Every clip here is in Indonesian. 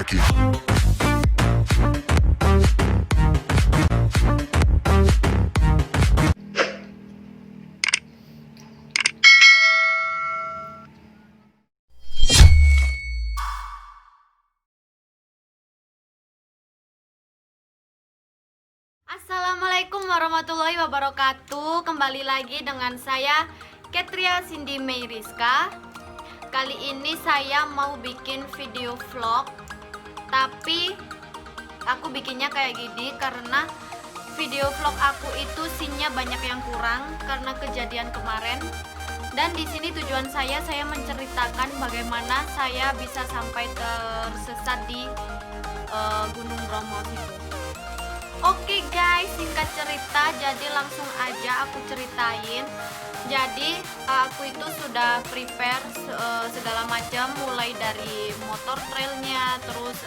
like it. Assalamualaikum warahmatullahi wabarakatuh. Kembali lagi dengan saya Ketria Cindy May Rizka. Kali ini saya mau bikin video vlog, tapi aku bikinnya kayak gini karena video vlog aku itu scene-nya banyak yang kurang karena kejadian kemarin. Dan di sini tujuan saya menceritakan bagaimana saya bisa sampai tersesat di Gunung Bromo itu. Oke guys, singkat cerita, jadi langsung aja aku ceritain. Jadi aku itu sudah prepare segala macam, mulai dari motor trailnya, terus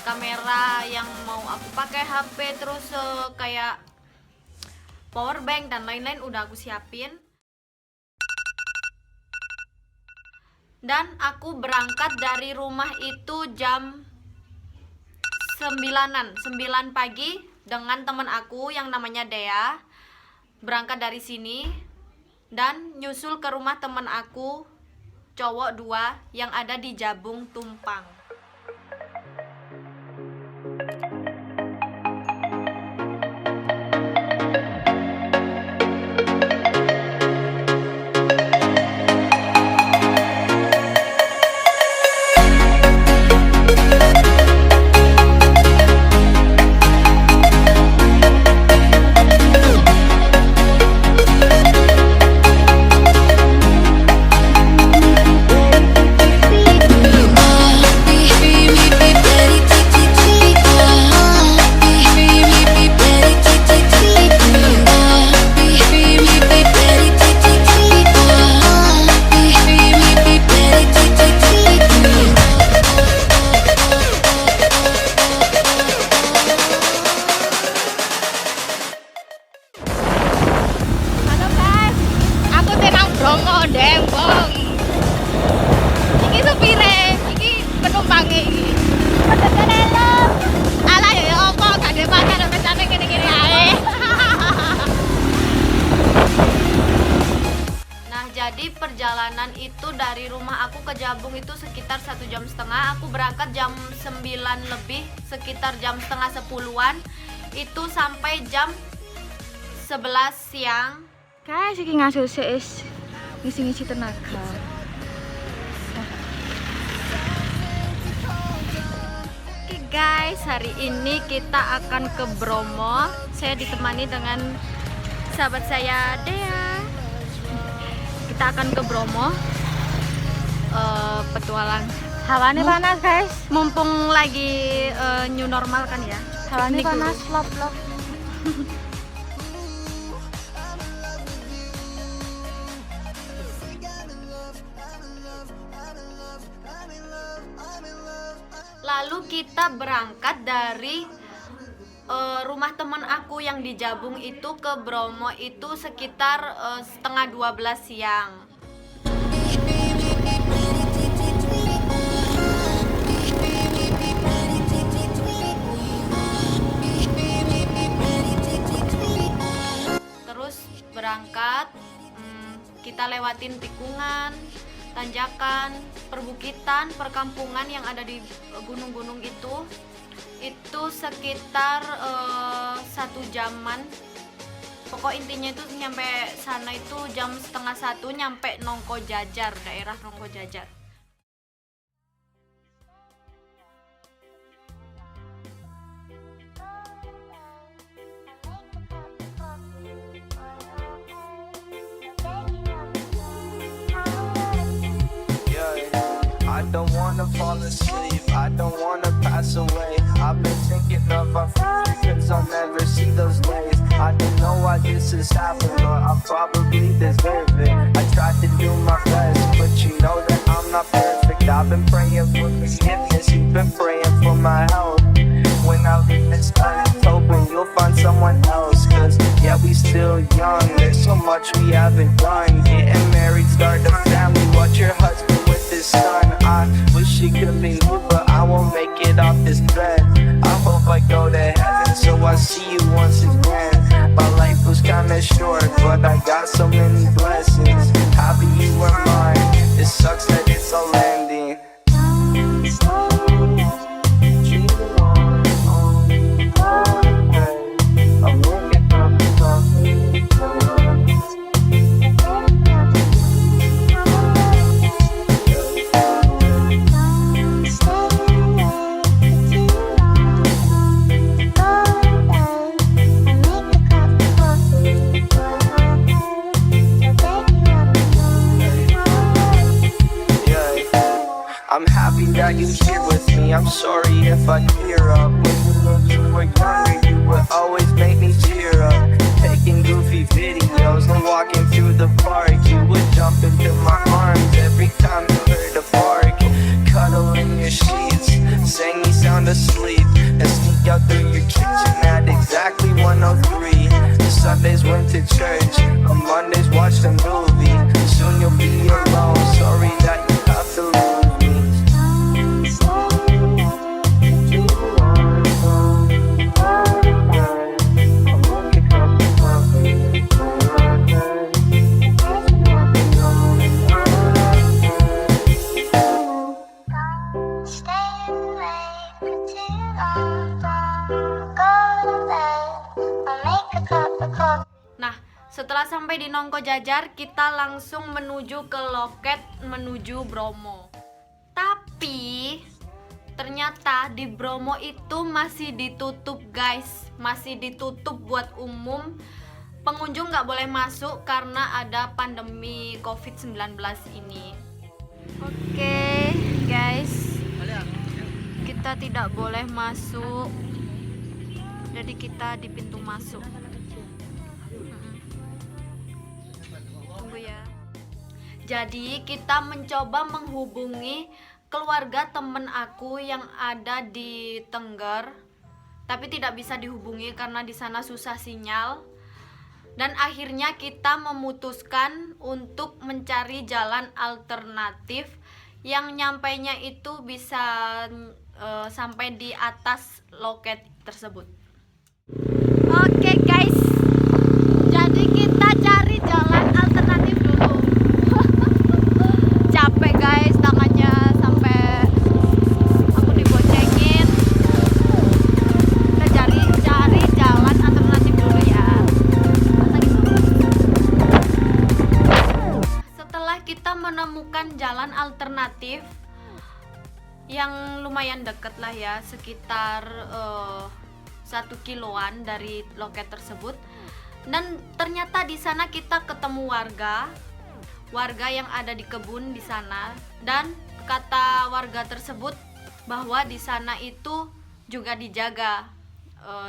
kamera yang mau aku pakai, HP, terus kayak power bank dan lain-lain udah aku siapin. Dan aku berangkat dari rumah itu jam 9 pagi dengan teman aku yang namanya Dea. Berangkat dari sini dan nyusul ke rumah teman aku cowok 2 yang ada di Jabung Tumpang. Bromo Dembong. Iki supire, iki penumpange iki. Pedeten lho. Alah ya opo gak dipakai mesane kene-kene ae. Nah, jadi perjalanan itu dari rumah aku ke Jabung itu sekitar 1,5 jam. Aku berangkat jam 9 lebih, sekitar jam setengah 10-an. Itu sampai jam 11 siang. Guys, iki ngasuh is ngisi-ngisi tenaga. Oke guys, hari ini kita akan ke Bromo. Saya ditemani dengan sahabat saya Dea. Kita akan ke Bromo, petualang. Hawanya panas guys. Mumpung lagi new normal kan ya. Hawanya Piknik panas, dulu. lop-lop. Lalu kita berangkat dari rumah teman aku yang di Jabung itu ke Bromo itu sekitar setengah 12 siang. Terus berangkat, kita lewatin tikungan, tanjakan, perbukitan, perkampungan yang ada di gunung-gunung itu sekitar 1 jaman. Pokok intinya itu nyampe sana itu jam setengah 1, nyampe Nongko Jajar, daerah Nongko Jajar. I don't wanna fall asleep, I don't wanna pass away. I've been thinking of our future, cause I'll never see those days. I don't know why this has happened, but I probably deserve it. I tried to do my best, but you know that I'm not perfect. I've been praying for forgiveness, you've been praying for my help. When I leave this earth, hoping you'll find someone else. Cause yeah, we still young, there's so much we haven't done. Getting married, start a family, watch your husband with his son. I wish it could be me, but I won't I'm happy that you're here with me. I'm sorry if I tear up. When you were younger, you would always make me cheer up. Taking goofy videos and walking through the park. You would jump into my arms every time you heard a bark. Cuddle in your sheets, sing me sound asleep, and sneak out through your kitchen at exactly 1:03. Sundays went to church, on Mondays watched a movie. Soon you'll be alone, sorry that you have to lose me. Nah, setelah sampai di Nongko Jajar, kita langsung menuju ke loket menuju Bromo. Tapi ternyata di Bromo itu masih ditutup, guys. Masih ditutup buat umum. Pengunjung nggak boleh masuk karena ada pandemi COVID-19 ini. Oke, guys. Kita tidak boleh masuk. Jadi kita di pintu masuk. Tunggu ya. Jadi kita mencoba menghubungi keluarga temen aku yang ada di Tengger, tapi tidak bisa dihubungi karena di sana susah sinyal. Dan akhirnya kita memutuskan untuk mencari jalan alternatif yang nyampainya itu bisa sampai di atas loket tersebut. Oke guys, jadi kita cari jalan alternatif dulu. Capek guys, tangannya sampai aku diboncengin. Kita cari jalan alternatif dulu ya. Setelah kita menemukan jalan alternatif yang lumayan deket lah ya, sekitar 1 kiloan dari loket tersebut, dan ternyata di sana kita ketemu warga yang ada di kebun di sana, dan kata warga tersebut bahwa di sana itu juga dijaga,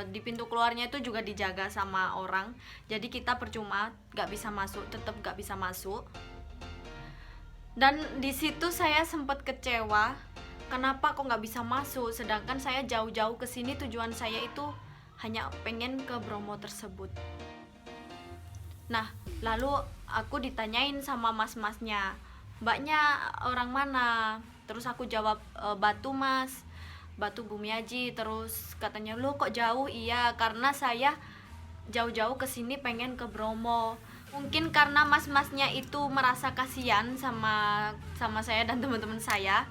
di pintu keluarnya itu juga dijaga sama orang, jadi kita percuma gak bisa masuk, tetap gak bisa masuk. Dan di situ saya sempat kecewa, kenapa kok nggak bisa masuk, sedangkan saya jauh-jauh ke sini, tujuan saya itu hanya pengen ke Bromo tersebut. Nah, lalu aku ditanyain sama mas-masnya, mbaknya orang mana? Terus aku jawab, Batu mas, Batu Bumiaji. Terus katanya, lo kok jauh? Iya, karena saya jauh-jauh ke sini pengen ke Bromo. Mungkin karena mas-masnya itu merasa kasihan sama saya dan teman-teman saya.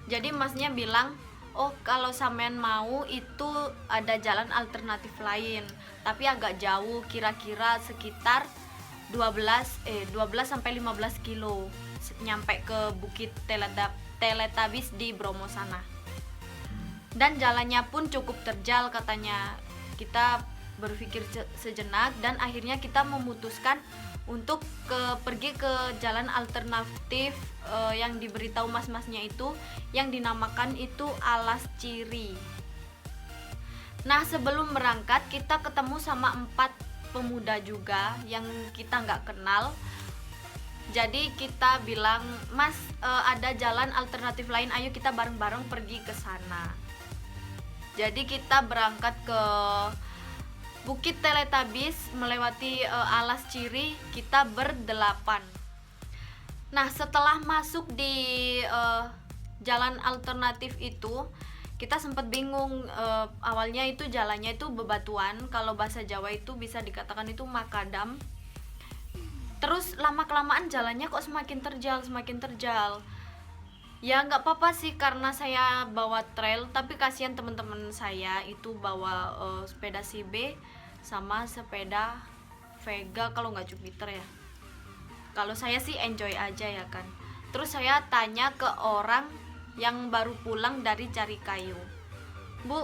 Jadi masnya bilang, oh kalau sampean mau itu ada jalan alternatif lain, tapi agak jauh, kira-kira sekitar 12 sampai 15 kilo nyampe ke Bukit Teletabis di Bromo sana. Dan jalannya pun cukup terjal katanya. Kita berpikir sejenak dan akhirnya kita memutuskan untuk pergi ke jalan alternatif yang diberitahu mas-masnya itu, yang dinamakan itu Alas Ciri. Nah, sebelum berangkat kita ketemu sama 4 pemuda juga yang kita nggak kenal. Jadi kita bilang, mas, ada jalan alternatif lain, ayo kita bareng-bareng pergi ke sana. Jadi kita berangkat ke Bukit Teletabis melewati Alas Ciri, kita berdelapan. Nah, setelah masuk di jalan alternatif itu, kita sempat bingung. Awalnya itu jalannya itu bebatuan, kalau bahasa Jawa itu bisa dikatakan itu makadam. Terus lama-kelamaan jalannya kok semakin terjal. Ya nggak apa-apa sih, karena saya bawa trail, tapi kasihan teman-teman saya itu bawa sepeda CB sama sepeda Vega kalau nggak Jupiter ya. Kalau saya sih enjoy aja ya kan. Terus saya tanya ke orang yang baru pulang dari cari kayu, Bu,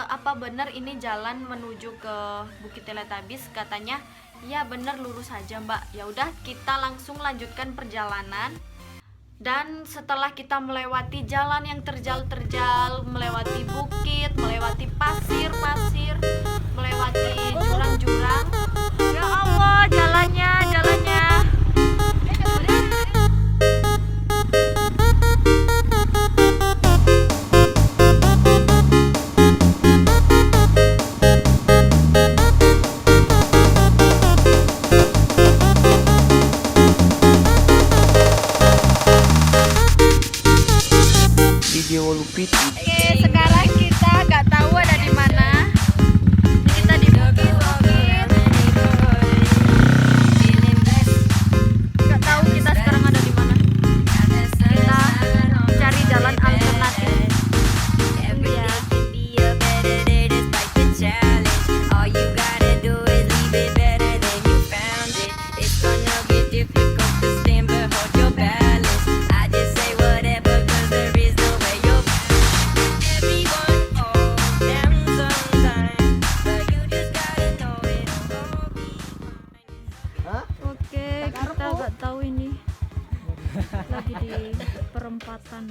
apa benar ini jalan menuju ke Bukit Teletabis? Katanya, ya benar, lurus aja mbak. Ya udah, kita langsung lanjutkan perjalanan. Dan setelah kita melewati jalan yang terjal-terjal, melewati bukit, melewati pasir-pasir, melewati jurang-jurang, ya Allah, jalannya. Video Lupit. Oke, sekarang kita nggak tahu ada di mana. Kita di bukit. Nggak tahu kita sekarang ada di mana. Kita cari jalan alternatif. Ya. Oke, kita nggak tahu ini lagi di perempatan.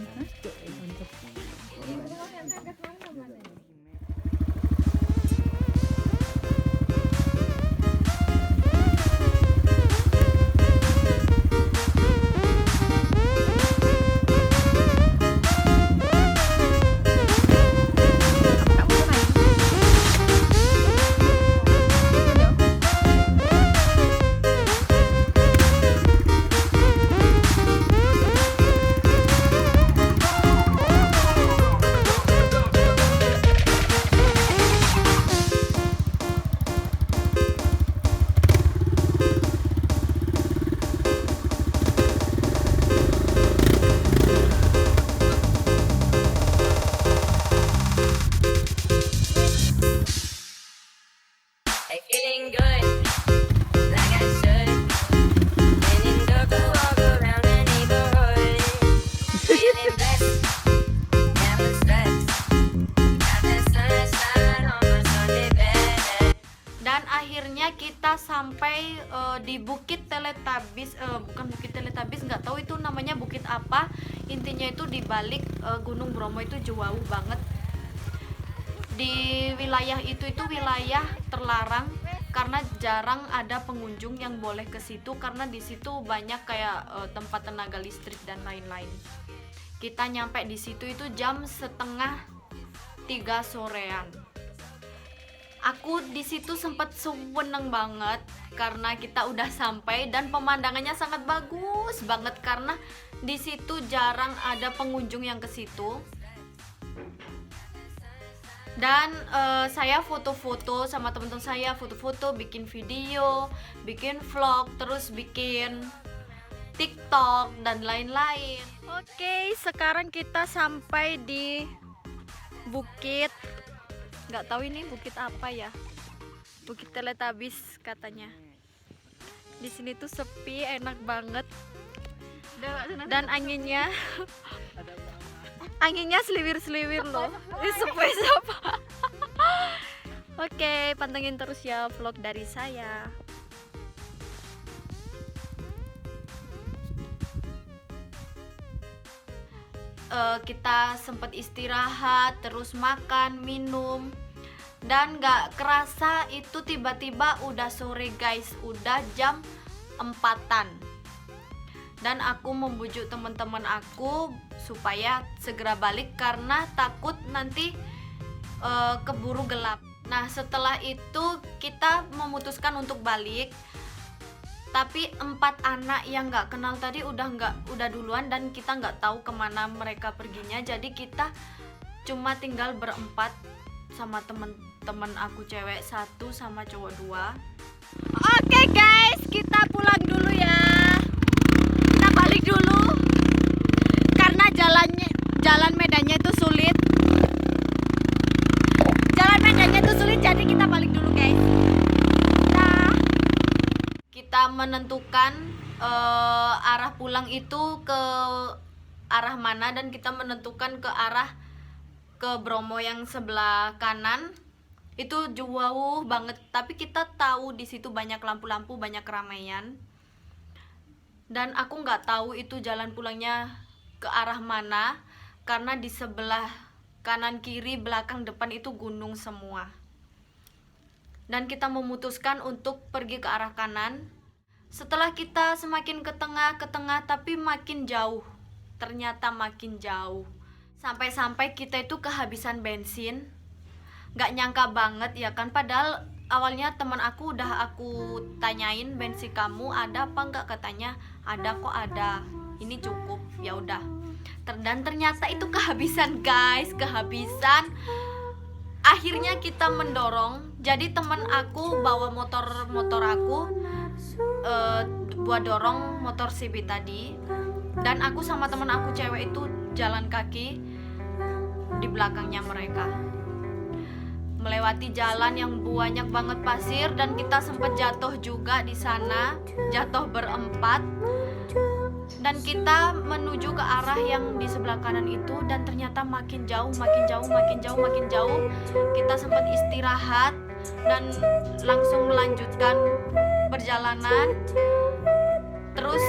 Feeling good, like I should. When in dark, I walk around the neighborhood. Feeling blessed, never stressed. Got that sunshine on my Sunday bed. Dan akhirnya kita sampai di Bukit Teletabis, bukan Bukit Teletabis, nggak tahu itu namanya bukit apa. Intinya itu di balik Gunung Bromo, itu jauh banget. Di wilayah itu wilayah terlarang karena jarang ada pengunjung yang boleh ke situ, karena di situ banyak kayak tempat tenaga listrik dan lain-lain. Kita nyampe di situ itu jam 2:30 sorean. Aku di situ sempat seneng banget karena kita udah sampai dan pemandangannya sangat bagus banget karena di situ jarang ada pengunjung yang ke situ. Dan saya foto-foto sama teman-teman saya, foto-foto, bikin video, bikin vlog, terus bikin TikTok dan lain-lain. Oke, sekarang kita sampai di bukit, nggak tahu ini bukit apa ya, Bukit Teletabis katanya. Di sini tuh sepi, enak banget, dan anginnya seliwir-seliwir loh. Sepoi-sepoi. Oke, pantengin terus ya vlog dari saya. Kita sempat istirahat, terus makan, minum, dan gak kerasa itu tiba-tiba udah sore guys, udah jam 4-an. Dan aku membujuk teman-teman aku supaya segera balik karena takut nanti keburu gelap. Nah, setelah itu kita memutuskan untuk balik. Tapi 4 anak yang nggak kenal tadi udah duluan dan kita nggak tahu kemana mereka perginya. Jadi kita cuma tinggal berempat sama temen-temen aku, cewek 1 sama cowok 2. Oke guys, kita pulang dulu ya. Kita balik dulu karena jalan medannya itu sulit. Jadi kita balik dulu guys. Kita menentukan arah pulang itu ke arah mana, dan kita menentukan ke arah ke Bromo yang sebelah kanan. Itu jauh banget, tapi kita tahu di situ banyak lampu-lampu, banyak keramaian. Dan aku nggak tahu itu jalan pulangnya ke arah mana, karena di sebelah kanan kiri belakang depan itu gunung semua. Dan kita memutuskan untuk pergi ke arah kanan. Setelah kita semakin ke tengah tapi makin jauh, ternyata makin jauh, sampai-sampai kita itu kehabisan bensin. Gak nyangka banget ya kan, padahal awalnya teman aku udah aku tanyain, bensin kamu ada apa enggak, katanya ada kok, ada, ini cukup, ya udah. Dan ternyata itu kehabisan guys, kehabisan. Akhirnya kita mendorong, jadi teman aku bawa motor aku buat dorong motor CB tadi, dan aku sama teman aku cewek itu jalan kaki di belakangnya mereka, melewati jalan yang banyak banget pasir, dan kita sempat jatuh juga di sana, jatuh berempat. Dan kita menuju ke arah yang di sebelah kanan itu, dan ternyata makin jauh. Kita sempat istirahat dan langsung melanjutkan perjalanan. Terus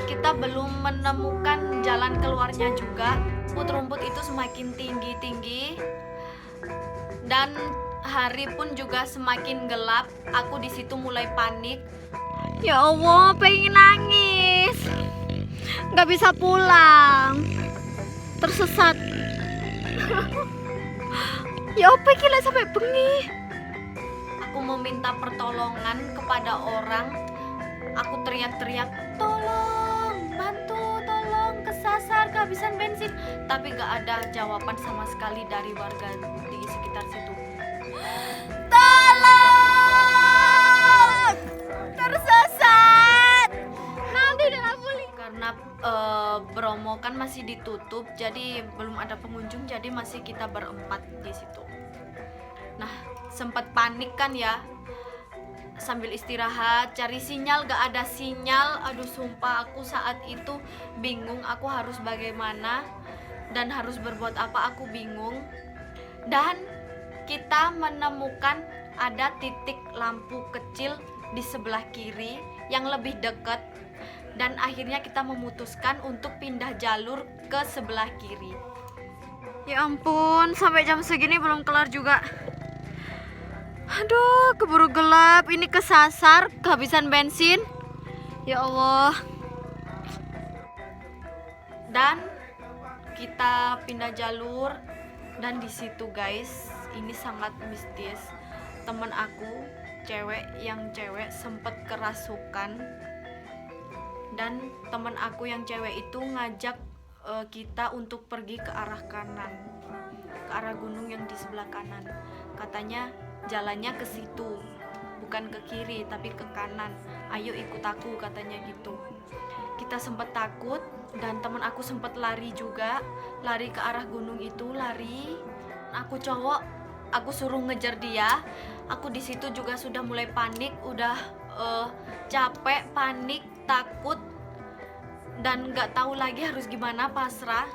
kita belum menemukan jalan keluarnya juga. Rumput itu semakin tinggi, dan hari pun juga semakin gelap. Aku di situ mulai panik. Ya Allah, pengen nangis. Nggak bisa pulang. Tersesat. Ya apa gila sampai bengi. Aku meminta pertolongan kepada orang. Aku teriak-teriak, tolong, bantu, tolong, kesasar, kehabisan bensin. Tapi gak ada jawaban sama sekali dari warga di sekitar situ. Tolong! Tersesat. Nanti dengan pulih. Karena Bromo kan masih ditutup, jadi belum ada pengunjung, jadi masih kita berempat di situ. Nah, sempat panik kan ya. Sambil istirahat, cari sinyal, gak ada sinyal. Aduh sumpah aku saat itu bingung, aku harus bagaimana dan harus berbuat apa, aku bingung. Dan kita menemukan ada titik lampu kecil di sebelah kiri yang lebih dekat, dan akhirnya kita memutuskan untuk pindah jalur ke sebelah kiri. Ya ampun, sampai jam segini belum kelar juga. Aduh, keburu gelap. Ini kesasar, kehabisan bensin. Ya Allah. Dan kita pindah jalur, dan di situ guys, ini sangat mistis. Temen aku yang cewek sempet kerasukan, dan temen aku yang cewek itu ngajak kita untuk pergi ke arah kanan, ke arah gunung yang di sebelah kanan. Katanya jalannya ke situ, bukan ke kiri tapi ke kanan. Ayo ikut aku, katanya gitu. Kita sempat takut, dan teman aku sempat lari juga, lari ke arah gunung itu, lari. Aku cowok, aku suruh ngejar dia. Aku di situ juga sudah mulai panik, udah capek, panik, takut, dan nggak tahu lagi harus gimana, pasrah.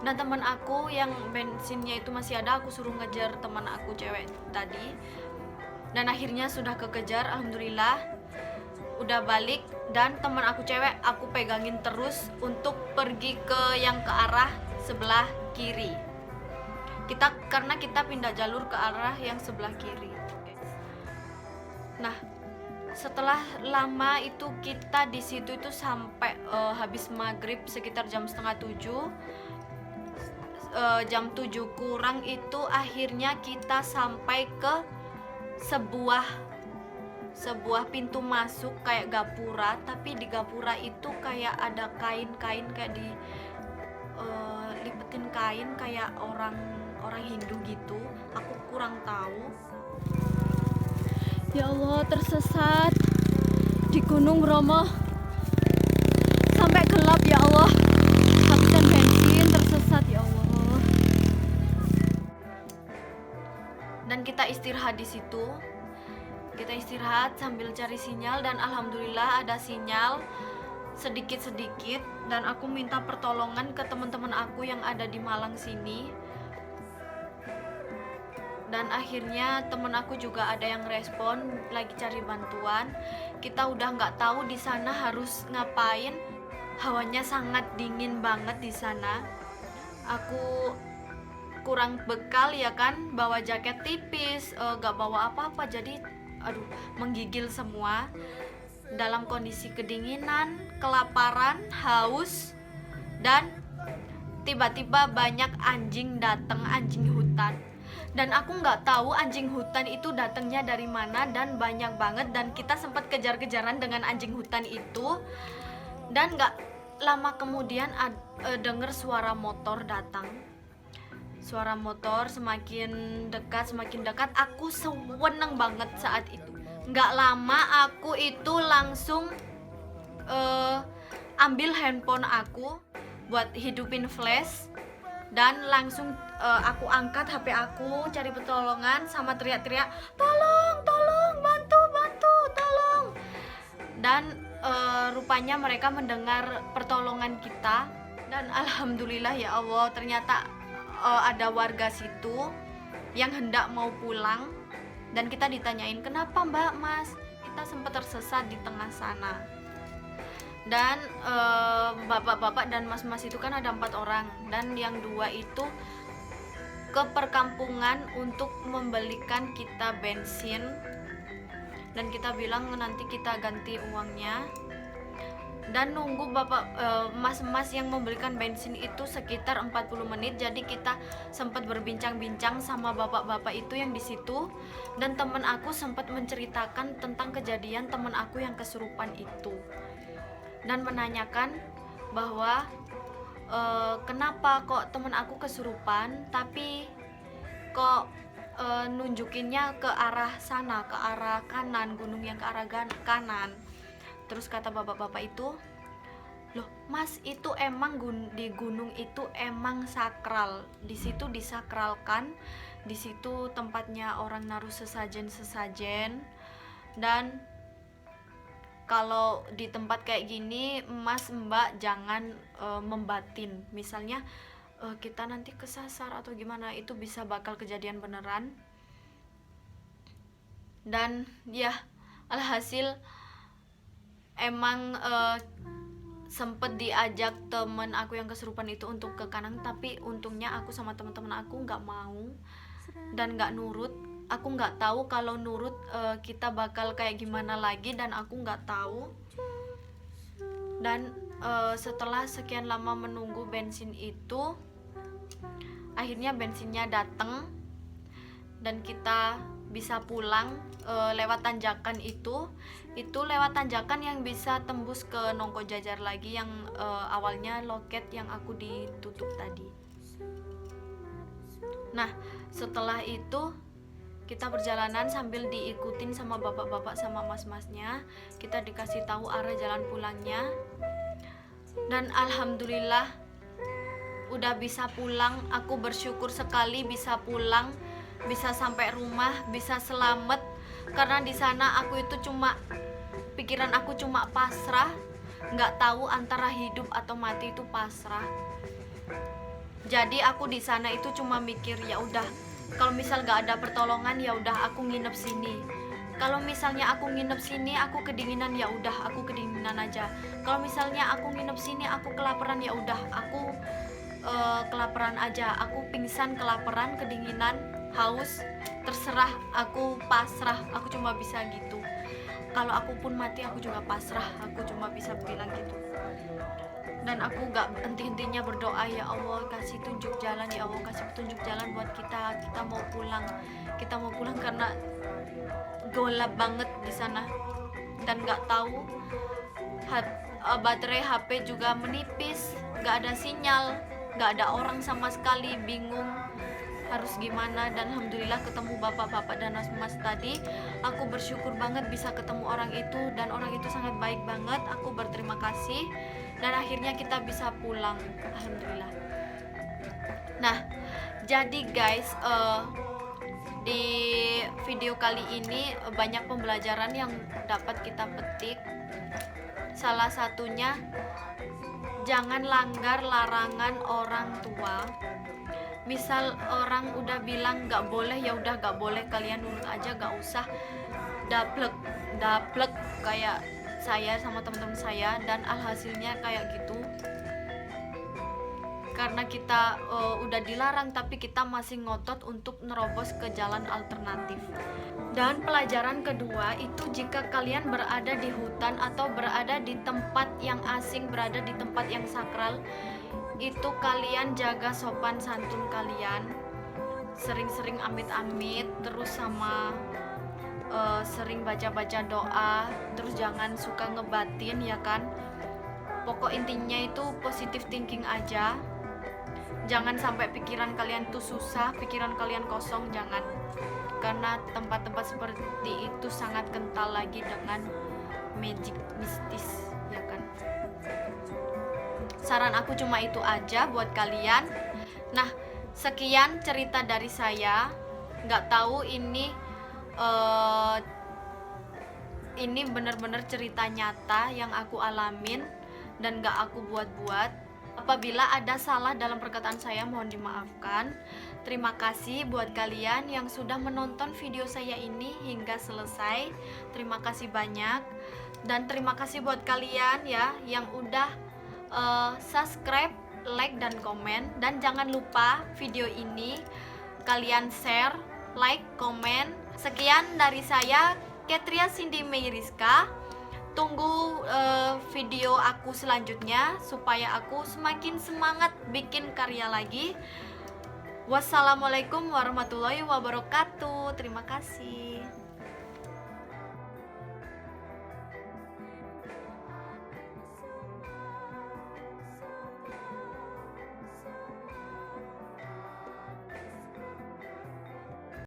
Dan teman aku yang bensinnya itu masih ada, aku suruh ngejar teman aku cewek tadi. Dan akhirnya sudah kekejar, alhamdulillah. Udah balik, dan teman aku cewek aku pegangin terus untuk pergi ke yang ke arah sebelah kiri. Karena kita pindah jalur ke arah yang sebelah kiri. Nah, setelah lama itu kita di situ itu sampai habis maghrib sekitar jam 6:30. Jam 7 kurang itu akhirnya kita sampai ke sebuah pintu masuk kayak gapura, tapi di gapura itu kayak ada kain-kain, kayak di lipetin kain kayak orang Hindu gitu. Aku kurang tahu. Ya Allah, tersesat di Gunung Bromo. Sampai gelap ya Allah. Habisan bensin, tersesat ya Allah. Dan kita istirahat di situ. Kita istirahat sambil cari sinyal, dan alhamdulillah ada sinyal sedikit-sedikit. Dan aku minta pertolongan ke teman-teman aku yang ada di Malang sini. Dan akhirnya teman aku juga ada yang respon, lagi cari bantuan. Kita udah nggak tahu di sana harus ngapain. hawanya sangat dingin banget di sana. Aku kurang bekal ya kan, bawa jaket tipis, gak bawa apa-apa, jadi aduh menggigil semua. Dalam kondisi kedinginan, kelaparan, haus, dan tiba-tiba banyak anjing datang, anjing hutan. Dan aku nggak tahu anjing hutan itu datangnya dari mana, dan banyak banget, dan kita sempat kejar-kejaran dengan anjing hutan itu. Dan nggak lama kemudian denger suara motor datang. Suara motor semakin dekat, aku seneng banget saat itu. Nggak lama aku itu langsung ambil handphone aku buat hidupin flash, dan langsung aku angkat HP aku, cari pertolongan sama teriak-teriak, tolong, bantu, tolong. Dan rupanya mereka mendengar pertolongan kita, dan alhamdulillah ya Allah, ternyata ada warga situ yang hendak mau pulang. Dan kita ditanyain, kenapa Mbak, Mas? Kita sempat tersesat di tengah sana. Dan bapak-bapak dan mas-mas itu kan ada 4 orang, dan yang 2 itu ke perkampungan untuk membelikan kita bensin, dan kita bilang nanti kita ganti uangnya. Dan nunggu mas-mas yang membelikan bensin itu sekitar 40 menit. Jadi kita sempat berbincang-bincang sama bapak-bapak itu yang di situ, dan temen aku sempat menceritakan tentang kejadian temen aku yang kesurupan itu, dan menanyakan bahwa kenapa kok temen aku kesurupan tapi kok nunjukinnya ke arah sana, ke arah kanan, gunung yang ke arah kanan. Terus kata bapak-bapak itu, loh Mas, itu emang di gunung itu emang sakral, di situ disakralkan, di situ tempatnya orang naruh sesajen, dan kalau di tempat kayak gini Mas Mbak jangan membatin, misalnya kita nanti kesasar atau gimana, itu bisa bakal kejadian beneran. Dan ya alhasil emang sempet diajak temen aku yang kesurupan itu untuk ke kanan, tapi untungnya aku sama teman-teman aku nggak mau dan nggak nurut. Aku nggak tahu kalau nurut kita bakal kayak gimana lagi, dan aku nggak tahu. Dan setelah sekian lama menunggu bensin itu, akhirnya bensinnya datang dan kita bisa pulang lewat tanjakan itu lewat tanjakan yang bisa tembus ke Nongko Jajar lagi, yang awalnya loket yang aku ditutup tadi. Nah setelah itu kita perjalanan sambil diikutin sama bapak-bapak sama mas-masnya. Kita dikasih tahu arah jalan pulangnya, dan alhamdulillah udah bisa pulang. Aku bersyukur sekali bisa pulang, bisa sampai rumah, bisa selamat. Karena di sana aku itu pikiran aku cuma pasrah, nggak tahu antara hidup atau mati, itu pasrah. Jadi aku di sana itu cuma mikir, ya udah, kalau misal nggak ada pertolongan ya udah aku nginep sini. Kalau misalnya aku nginep sini aku kedinginan, ya udah aku kedinginan aja. Kalau misalnya aku nginep sini aku kelaparan, ya udah aku kelaparan aja. Aku pingsan, kelaparan, kedinginan, haus, terserah, aku pasrah. Aku cuma bisa gitu. Kalau aku pun mati aku juga pasrah, aku cuma bisa bilang gitu. Dan aku gak henti-hentinya berdoa, ya Allah kasih tunjuk jalan, ya Allah kasih petunjuk jalan buat kita mau pulang. Kita mau pulang karena gelap banget di sana, dan gak tahu baterai HP juga menipis, gak ada sinyal, gak ada orang sama sekali, bingung harus gimana. Dan alhamdulillah ketemu bapak-bapak dan mas-mas tadi. Aku bersyukur banget bisa ketemu orang itu, dan orang itu sangat baik banget. Aku berterima kasih, dan akhirnya kita bisa pulang, alhamdulillah. Nah jadi guys, di video kali ini banyak pembelajaran yang dapat kita petik. Salah satunya, jangan langgar larangan orang tua. Misal orang udah bilang gak boleh, ya udah gak boleh, kalian nurut aja, gak usah daplek kayak saya sama teman-teman saya, dan alhasilnya kayak gitu. Karena kita udah dilarang tapi kita masih ngotot untuk nerobos ke jalan alternatif. Dan pelajaran kedua itu, jika kalian berada di hutan atau berada di tempat yang asing, berada di tempat yang sakral, itu kalian jaga sopan santun kalian, sering-sering amit-amit, terus sama sering baca-baca doa, terus jangan suka ngebatin ya kan. Pokok intinya itu positive thinking aja. Jangan sampai pikiran kalian tuh susah, pikiran kalian kosong, jangan. Karena tempat-tempat seperti itu sangat kental lagi dengan magic mistis ya kan. Saran aku cuma itu aja buat kalian. Nah, sekian cerita dari saya. Nggak tahu ini benar-benar cerita nyata yang aku alamin dan nggak aku buat-buat. Apabila ada salah dalam perkataan saya, mohon dimaafkan. Terima kasih buat kalian yang sudah menonton video saya ini hingga selesai. Terima kasih banyak. Dan terima kasih buat kalian ya yang udah subscribe, like, dan komen. Dan jangan lupa video ini kalian share, like, komen. Sekian dari saya, Ketria Cindy Meiriska. Tunggu video aku selanjutnya supaya aku semakin semangat bikin karya lagi. Wassalamualaikum warahmatullahi wabarakatuh. Terima kasih.